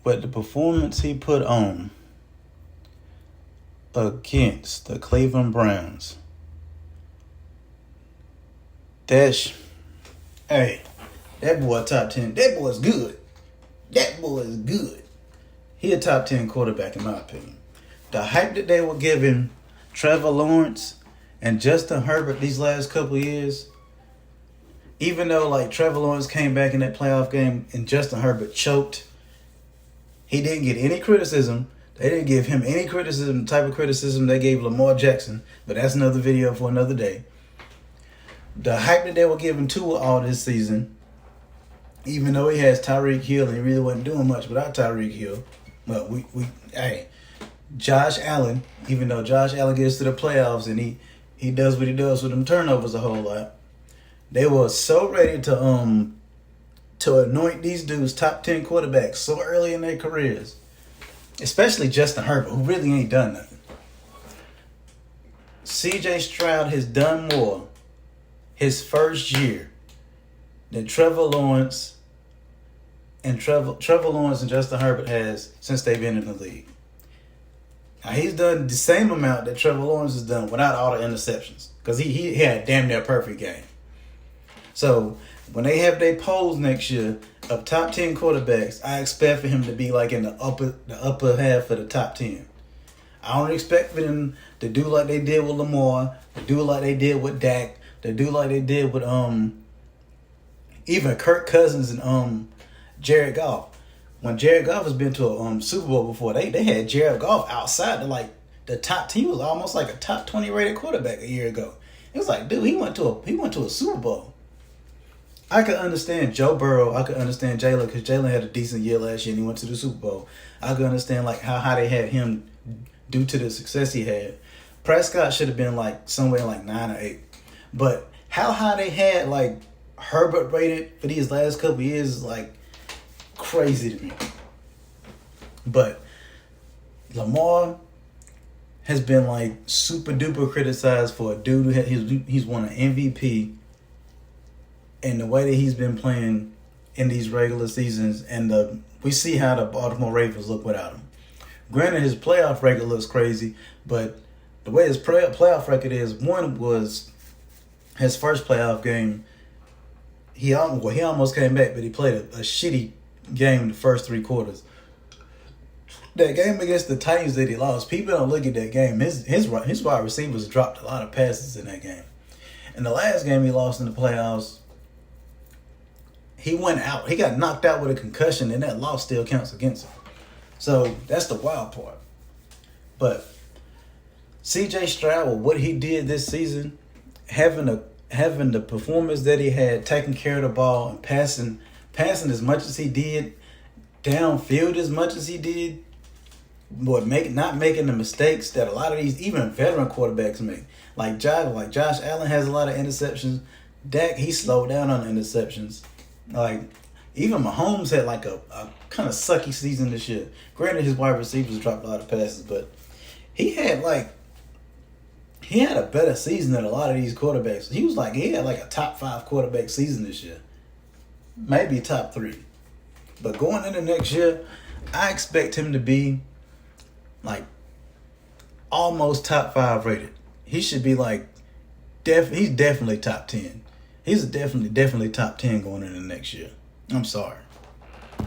But the performance he put on against the Cleveland Browns, hey, that boy top 10. That boy's good. That boy is good. He a top 10 quarterback in my opinion. The hype that they were giving Trevor Lawrence and Justin Herbert these last couple of years, even though like Trevor Lawrence came back in that playoff game and Justin Herbert choked, he didn't get any criticism. They didn't give him any criticism, the type of criticism they gave Lamar Jackson, but that's another video for another day. The hype that they were giving Tua all this season, even though he has Tyreek Hill and he really wasn't doing much without Tyreek Hill, but Josh Allen, even though Josh Allen gets to the playoffs and he does what he does with them turnovers a whole lot, they were so ready to anoint these dudes top 10 quarterbacks so early in their careers, especially Justin Herbert, who really ain't done nothing. CJ Stroud has done more his first year than Trevor Lawrence and Justin Herbert has since they've been in the league. Now, he's done the same amount that Trevor Lawrence has done without all the interceptions, because he had a damn near perfect game. So when they have their polls next year of top 10 quarterbacks, I expect for him to be like in the upper half of the top 10. I don't expect for them to do like they did with Lamar, to do like they did with Dak, to do like they did with even Kirk Cousins and Jared Goff. When Jared Goff has been to a Super Bowl before, they had Jared Goff outside the top 10. He was almost like a top 20 rated quarterback a year ago. It was like, dude, he went to a Super Bowl. I could understand Joe Burrow. I could understand Jalen, because Jalen had a decent year last year and he went to the Super Bowl. I could understand like how high they had him due to the success he had. Prescott should have been like somewhere like 9 or 8. But how high they had like Herbert rated for these last couple years is like crazy to me. But Lamar has been like super duper criticized for a dude who he's won an MVP, and the way that he's been playing in these regular seasons, and we see how the Baltimore Ravens look without him. Granted, his playoff record looks crazy, but the way his playoff record is, one was his first playoff game. He almost came back, but he played a shitty game in the first 3 quarters. That game against the Titans that he lost, people don't look at that game. His wide receivers dropped a lot of passes in that game. And the last game he lost in the playoffs, he went out. He got knocked out with a concussion, and that loss still counts against him. So that's the wild part. But CJ Stroud, what he did this season, having the performance that he had, taking care of the ball and passing as much as he did, downfield as much as he did, but not making the mistakes that a lot of these even veteran quarterbacks make. Like Josh Allen has a lot of interceptions. Dak, he slowed down on the interceptions. Like even Mahomes had like a kind of sucky season this year. Granted, his wide receivers dropped a lot of passes, but he had a better season than a lot of these quarterbacks. He had like a top 5 quarterback season this year. Maybe top 3. But going into next year, I expect him to be like almost top 5 rated. He should be like he's definitely top 10. He's definitely top 10 going into next year. I'm sorry.